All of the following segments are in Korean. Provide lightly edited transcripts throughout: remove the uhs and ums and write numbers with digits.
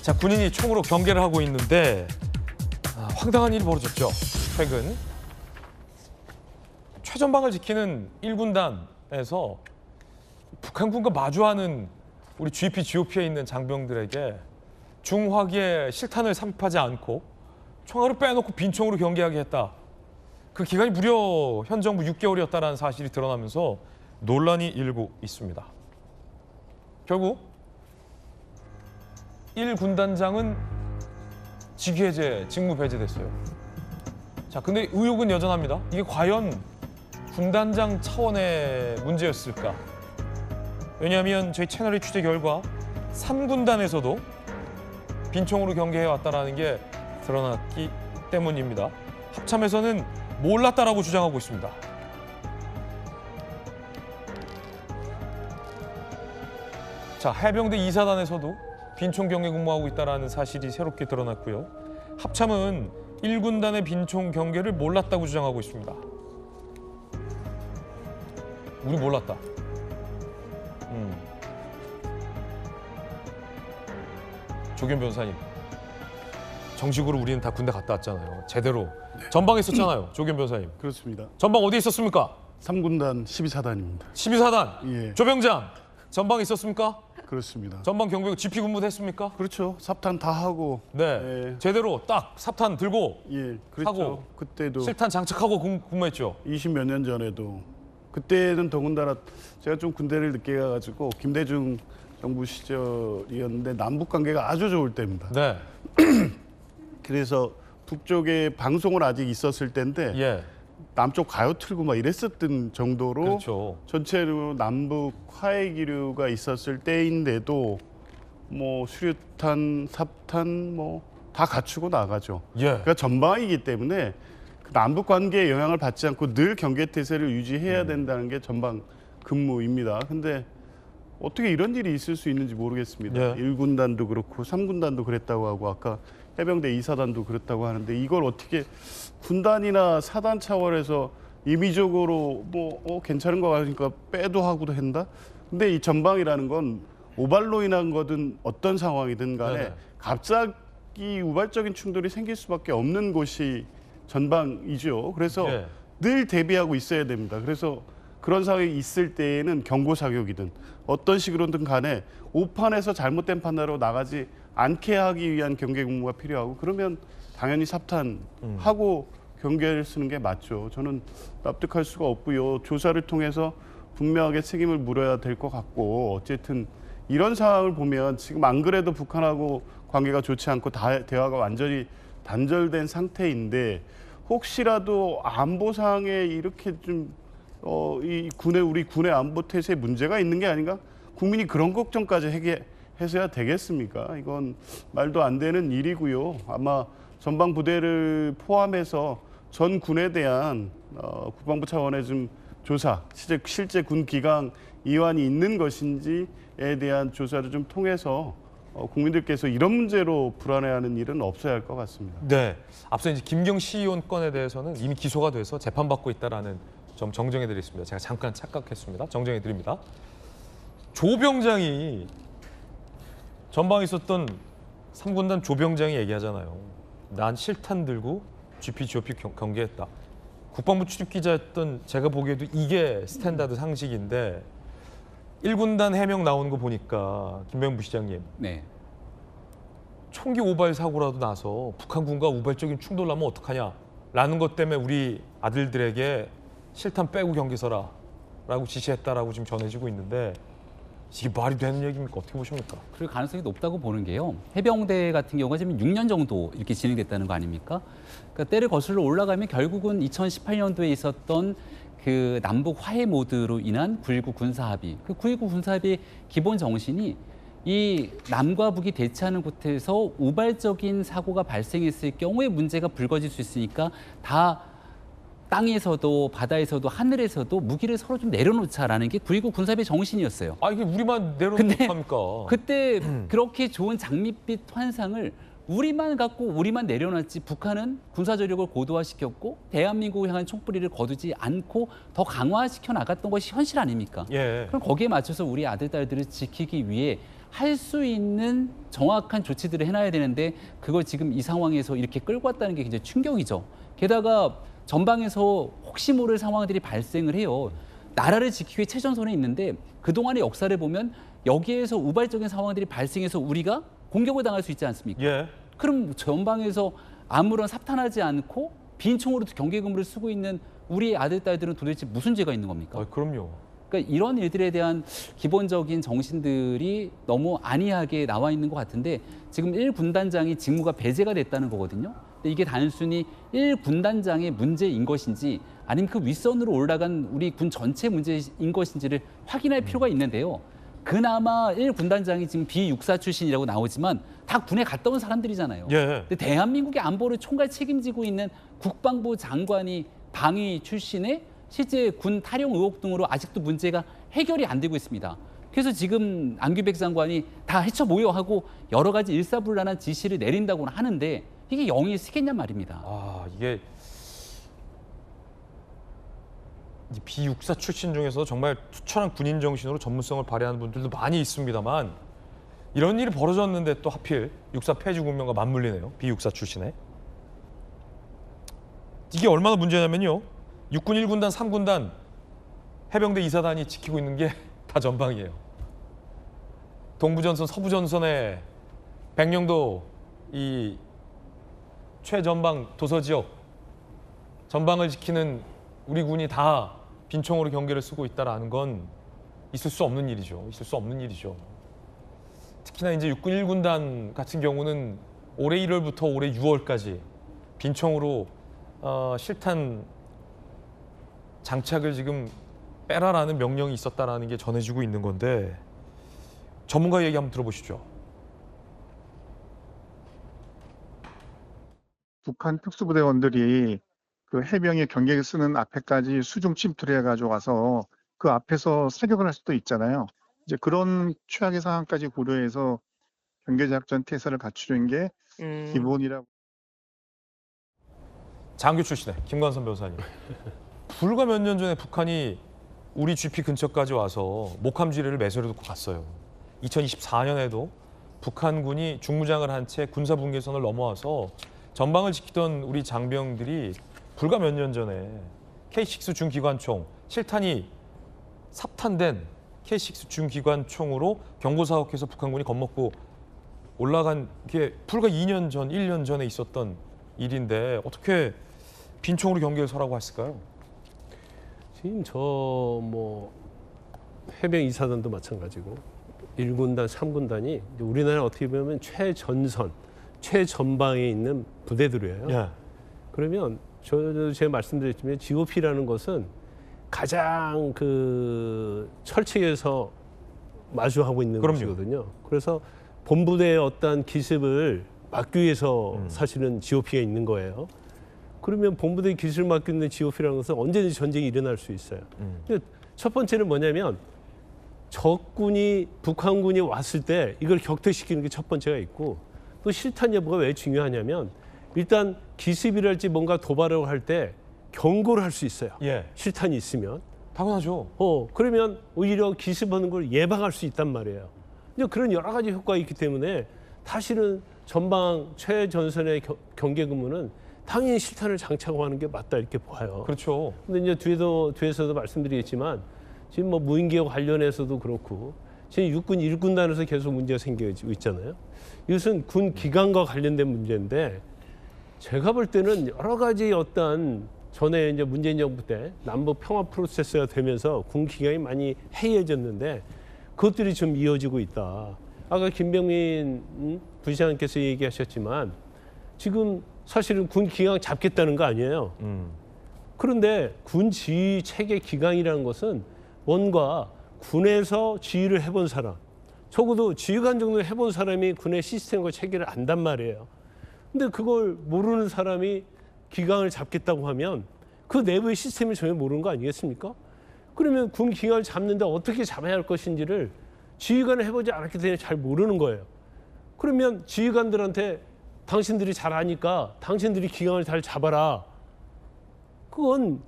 자, 군인이 총으로 경계를 하고 있는데 황당한 일이 벌어졌죠. 최근 최전방을 지키는 1군단에서 북한군과 마주하는 우리 GP, GOP에 있는 장병들에게 중화기에 실탄을 삽입하지 않고 총알을 빼놓고 빈총으로 경계하게 했다. 그 기간이 무려 현 정부 6개월이었다는 사실이 드러나면서 논란이 일고 있습니다. 결국 1군단장은 직위해제, 직무 배제됐어요. 자, 근데 의혹은 여전합니다. 이게 과연 군단장 차원의 문제였을까? 왜냐하면 저희 채널의 취재 결과 3군단에서도 빈총으로 경계해왔다는 게 드러났기 때문입니다. 합참에서는 몰랐다라고 주장하고 있습니다. 자, 해병대 2사단에서도 빈총 경계 근무하고 있다는 사실이 새롭게 드러났고요. 합참은 1군단의 빈총 경계를 몰랐다고 주장하고 있습니다. 우리 몰랐다. 조규현 변호사님, 정식으로 우리는 다 군대 갔다 왔잖아요. 제대로. 전방에 있었잖아요. 조규현 변호사님. 그렇습니다. 전방 어디에 있었습니까? 3군단 12사단입니다. 12사단. 예. 조병장, 전방에 있었습니까? 그렇습니다. 전방 경비 GP 근무도 했습니까? 그렇죠. 삽탄 다 하고. 네. 예. 제대로 딱 삽탄 들고 예, 그렇죠. 하고 그때도 실탄 장착하고 근무했죠. 20몇 년 전에도 그때는 더군다나 제가 좀 군대를 늦게 가가지고 김대중 정부 시절이었는데 남북 관계가 아주 좋을 때입니다. 네. 그래서 북쪽에 방송은 아직 있었을 때인데 예. 남쪽 가요 틀고 막 이랬었던 정도로 그렇죠. 전체로 남북 화해 기류가 있었을 때인데도 뭐 수류탄, 삽탄 뭐 다 갖추고 나가죠. 예. 그러니까 전방이기 때문에 그 남북 관계에 영향을 받지 않고 늘 경계 태세를 유지해야 된다는 게 전방 근무입니다. 근데 어떻게 이런 일이 있을 수 있는지 모르겠습니다. 예. 1군단도 그렇고 3군단도 그랬다고 하고 아까 해병대 2사단도 그렇다고 하는데 이걸 어떻게 군단이나 사단 차원에서 임의적으로 뭐 괜찮은 거 같으니까 빼도 하고도 한다? 근데 이 전방이라는 건 오발로 인한 거든 어떤 상황이든 간에 네네. 갑자기 우발적인 충돌이 생길 수밖에 없는 곳이 전방이죠. 그래서 예. 늘 대비하고 있어야 됩니다. 그래서 그런 상황이 있을 때에는 경고 사격이든 어떤 식으로든 간에 오판에서 잘못된 판단으로 나가지 않게 하기 위한 경계 근무가 필요하고 그러면 당연히 삽탄하고 경계를 쓰는 게 맞죠. 저는 납득할 수가 없고요. 조사를 통해서 분명하게 책임을 물어야 될 것 같고 어쨌든 이런 상황을 보면 지금 안 그래도 북한하고 관계가 좋지 않고 대화가 완전히 단절된 상태인데 혹시라도 안보상에 이렇게 좀 우리 군의 안보 태세에 문제가 있는 게 아닌가? 국민이 그런 걱정까지 해서야 되겠습니까? 이건 말도 안 되는 일이고요. 아마 전방 부대를 포함해서 전 군에 대한 국방부 차원의 좀 조사, 실제 군 기강 이완이 있는 것인지에 대한 조사를 좀 통해서 국민들께서 이런 문제로 불안해하는 일은 없어야 할 것 같습니다. 네. 앞서 이제 김경시 의원 건에 대해서는 이미 기소가 돼서 재판받고 있다라는 점 정정해드리겠습니다. 제가 잠깐 착각했습니다. 정정해드립니다. 조병장이 전방에 있었던 3군단 조병장이 얘기하잖아요. 난 실탄 들고 GP, GOP 경계했다. 국방부 출입기자였던 제가 보기에도 이게 스탠다드 상식인데 1군단 해명 나오는 거 보니까 김병 부시장님. 네. 총기 오발 사고라도 나서 북한군과 우발적인 충돌 나면 어떡하냐라는 것 때문에 우리 아들들에게 실탄 빼고 경계 서라라고 지시했다라고 지금 전해지고 있는데 이게 말이 되는 얘기입니까? 어떻게 보십니까? 그럴 가능성이 높다고 보는 게요. 해병대 같은 경우가 지금 6년 정도 이렇게 진행됐다는 거 아닙니까? 그러니까 때를 거슬러 올라가면 결국은 2018년도에 있었던 그 남북 화해 모드로 인한 9.19 군사합의. 그 9.19 군사합의의 기본 정신이 이 남과 북이 대치하는 곳에서 우발적인 사고가 발생했을 경우에 문제가 불거질 수 있으니까 다 땅에서도 바다에서도 하늘에서도 무기를 서로 좀 내려놓자라는 게 9.19 군사합의 정신이었어요. 아 이게 우리만 내려놓는 근데 겁니까? 그때 그렇게 좋은 장밋빛 환상을 우리만 갖고 우리만 내려놨지 북한은 군사조력을 고도화시켰고 대한민국을 향한 총뿌리를 거두지 않고 더 강화시켜 나갔던 것이 현실 아닙니까? 예. 그럼 거기에 맞춰서 우리 아들, 딸들을 지키기 위해 할 수 있는 정확한 조치들을 해놔야 되는데 그걸 지금 이 상황에서 이렇게 끌고 왔다는 게 굉장히 충격이죠. 게다가 전방에서 혹시 모를 상황들이 발생을 해요. 나라를 지키기 위해 최전선에 있는데 그동안의 역사를 보면 여기에서 우발적인 상황들이 발생해서 우리가 공격을 당할 수 있지 않습니까? 예. 그럼 전방에서 아무런 사탄하지 않고 빈 총으로 경계금을 쓰고 있는 우리 아들, 딸들은 도대체 무슨 죄가 있는 겁니까? 그럼요. 그러니까 이런 일들에 대한 기본적인 정신들이 너무 안이하게 나와 있는 것 같은데 지금 1군단장이 직무가 배제가 됐다는 거거든요. 근데 이게 단순히 1군단장의 문제인 것인지 아니면 그 윗선으로 올라간 우리 군 전체 문제인 것인지를 확인할 필요가 있는데요. 그나마 1군단장이 지금 비육사 출신이라고 나오지만 다 군에 갔다 온 사람들이잖아요. 예. 근데 대한민국의 안보를 총괄 책임지고 있는 국방부 장관이 방위 출신의 실제 군 탈용 의혹 등으로 아직도 문제가 해결이 안 되고 있습니다. 그래서 지금 안규백 장관이 다 해쳐 모여하고 여러 가지 일사불란한 지시를 내린다고는 하는데 이게 영이 쓰겠냔 말입니다. 이게 이 비육사 출신 중에서 정말 투철한 군인 정신으로 전문성을 발휘하는 분들도 많이 있습니다만 이런 일이 벌어졌는데 또 하필 육사 폐지 국면과 맞물리네요. 비육사 출신에. 이게 얼마나 문제냐면요. 육군 1군단, 3군단, 해병대 2사단이 지키고 있는 게 다 전방이에요. 동부전선, 서부전선의 백령도 이 최전방 도서지역 전방을 지키는 우리 군이 다 빈총으로 경계를 쓰고 있다라는 건 있을 수 없는 일이죠. 있을 수 없는 일이죠. 특히나 이제 육군 1군단 같은 경우는 올해 1월부터 올해 6월까지 빈총으로 실탄 장착을 지금 빼라라는 명령이 있었다라는 게 전해지고 있는 건데 전문가 얘기 한번 들어보시죠. 북한 특수부대원들이 그 해병의 경계를 쓰는 앞에까지 수중 침투를 해가지고 와서 그 앞에서 사격을 할 수도 있잖아요. 이제 그런 최악의 상황까지 고려해서 경계작전 태세를 갖추는 게 기본이라고. 장교 출신의 김관선 변호사님. 불과 몇 년 전에 북한이 우리 GP 근처까지 와서 목함 지뢰를 매설해 놓고 갔어요. 2024년에도 북한군이 중무장을 한 채 군사 분계선을 넘어와서 전방을 지키던 우리 장병들이 불과 몇 년 전에 K6 중기관총 실탄이 삽탄된 K6 중기관총으로 경고사격해서 북한군이 겁먹고 올라간 게 불과 2년 전, 1년 전에 있었던 일인데 어떻게 빈총으로 경계를 서라고 했을까요? 지금 해병 2사단도 마찬가지고 1군단, 3군단이 우리나라 어떻게 보면 최전선, 최전방에 있는 부대들이에요. 예. 그러면 제가 말씀드렸지만 GOP라는 것은 가장 그 철책에서 마주하고 있는 그럼요. 것이거든요. 그래서 본부대의 어떤 기습을 막기 위해서 사실은 GOP가 있는 거예요. 그러면 본부대 기술을 맡고 있는 GOP라는 것은 언제든지 전쟁이 일어날 수 있어요. 근데 첫 번째는 뭐냐면 적군이 북한군이 왔을 때 이걸 격퇴시키는 게 첫 번째가 있고 또 실탄 여부가 왜 중요하냐면 일단 기습이랄지 뭔가 도발을 할 때 경고를 할 수 있어요. 예. 실탄이 있으면. 당연하죠. 그러면 오히려 기습하는 걸 예방할 수 있단 말이에요. 근데 그런 여러 가지 효과가 있기 때문에 사실은 전방 최전선의 경계 근무는 당연히 실탄을 장착하는 게 맞다 이렇게 봐요. 그렇죠. 근데 이제 뒤에서도 말씀드리겠지만 지금 무인기와 관련해서도 그렇고 지금 육군 1군단에서 계속 문제가 생기고 있잖아요. 이것은 군 기강과 관련된 문제인데 제가 볼 때는 여러 가지 어떤 전에 이제 문재인 정부 때 남북 평화 프로세스가 되면서 군 기강이 많이 해이해졌는데 그것들이 좀 이어지고 있다. 아까 김병민 부시장께서 얘기하셨지만 지금 사실은 군 기강 잡겠다는 거 아니에요. 그런데 군 지휘 체계 기강이라는 것은 뭔가 군에서 지휘를 해본 사람, 적어도 지휘관 정도 해본 사람이 군의 시스템과 체계를 안단 말이에요. 근데 그걸 모르는 사람이 기강을 잡겠다고 하면 그 내부의 시스템을 전혀 모르는 거 아니겠습니까? 그러면 군 기강을 잡는데 어떻게 잡아야 할 것인지를 지휘관을 해보지 않았기 때문에 잘 모르는 거예요. 그러면 지휘관들한테 당신들이 잘 아니까 당신들이 기강을 잘 잡아라. 이건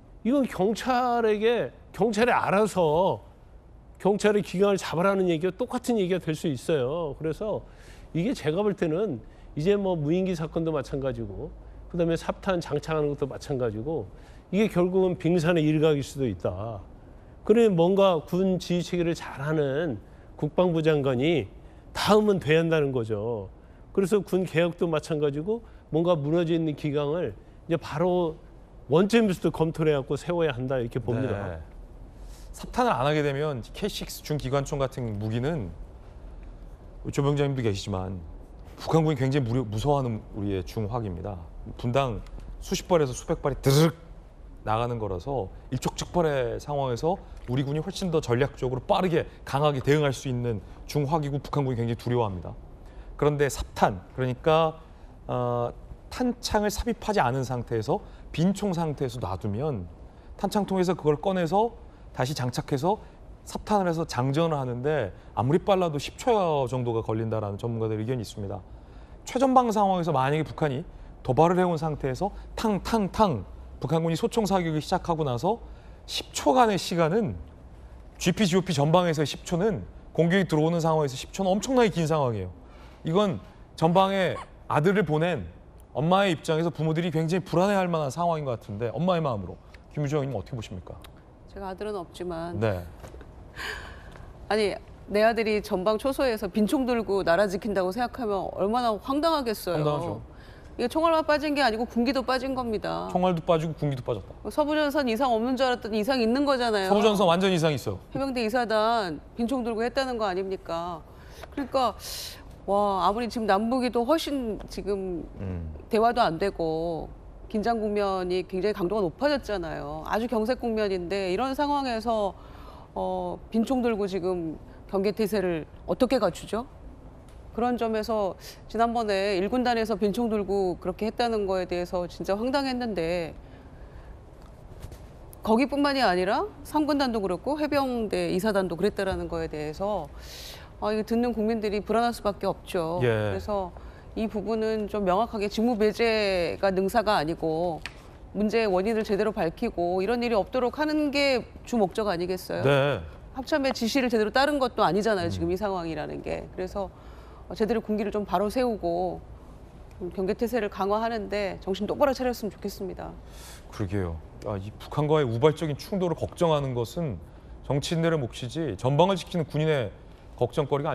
경찰이 알아서 경찰의 기강을 잡아라는 얘기가 똑같은 얘기가 될 수 있어요. 그래서 이게 제가 볼 때는 이제 뭐 무인기 사건도 마찬가지고 그다음에 삽탄 장착하는 것도 마찬가지고 이게 결국은 빙산의 일각일 수도 있다. 그래 뭔가 군 지휘 체계를 잘하는 국방부 장관이 다음은 돼야 한다는 거죠. 그래서 군 개혁도 마찬가지고 뭔가 무너져 있는 기강을 이제 바로 원점에서도 검토를 해갖고 세워야 한다 이렇게 봅니다. 네. 삽탄을 안 하게 되면 K6 중기관총 같은 무기는 조병장님도 계시지만 북한군이 굉장히 무서워하는 우리의 중화기입니다. 분당 수십 발에서 수백 발이 드르륵 나가는 거라서 일촉즉발의 상황에서 우리 군이 훨씬 더 전략적으로 빠르게 강하게 대응할 수 있는 중화기고 북한군이 굉장히 두려워합니다. 그런데 삽탄, 그러니까 탄창을 삽입하지 않은 상태에서 빈총 상태에서 놔두면 탄창통에서 그걸 꺼내서 다시 장착해서 삽탄을 해서 장전을 하는데 아무리 빨라도 10초 정도가 걸린다라는 전문가들 의견이 있습니다. 최전방 상황에서 만약에 북한이 도발을 해온 상태에서 탕탕탕 북한군이 소총 사격을 시작하고 나서 10초간의 시간은 GP, GOP 전방에서의 10초는 공격이 들어오는 상황에서 10초는 엄청나게 긴 상황이에요. 이건 전방에 아들을 보낸 엄마의 입장에서 부모들이 굉장히 불안해할 만한 상황인 것 같은데 엄마의 마음으로 김유정 의원님 어떻게 보십니까? 제가 아들은 없지만 네. 아니 내 아들이 전방 초소에서 빈총 들고 나라 지킨다고 생각하면 얼마나 황당하겠어요. 황당하죠. 이게 총알만 빠진 게 아니고 군기도 빠진 겁니다. 총알도 빠지고 군기도 빠졌다. 서부전선 이상 없는 줄 알았더니 이상 있는 거잖아요. 서부전선 완전 이상 있어. 해병대 이사단 빈총 들고 했다는 거 아닙니까? 그러니까 와 아무리 지금 남북이도 훨씬 지금 대화도 안 되고 긴장 국면이 굉장히 강도가 높아졌잖아요. 아주 경색 국면인데 이런 상황에서 빈총 들고 지금 경계태세를 어떻게 갖추죠? 그런 점에서 지난번에 1군단에서 빈총 들고 그렇게 했다는 거에 대해서 진짜 황당했는데 거기뿐만이 아니라 3군단도 그렇고 해병대 이사단도 그랬다라는 거에 대해서 이거 듣는 국민들이 불안할 수밖에 없죠. 예. 그래서 이 부분은 좀 명확하게 직무 배제가 능사가 아니고 문제의 원인을 제대로 밝히고 이런 일이 없도록 하는 게 주 목적 아니겠어요? 네. 합참의 지시를 제대로 따른 것도 아니잖아요. 지금 이 상황이라는 게. 그래서 제대로 군기를 좀 바로 세우고 경계태세를 강화하는데 정신 똑바로 차렸으면 좋겠습니다. 그러게요. 이 북한과의 우발적인 충돌을 걱정하는 것은 정치인들의 몫이지 전방을 지키는 군인의 걱정거리가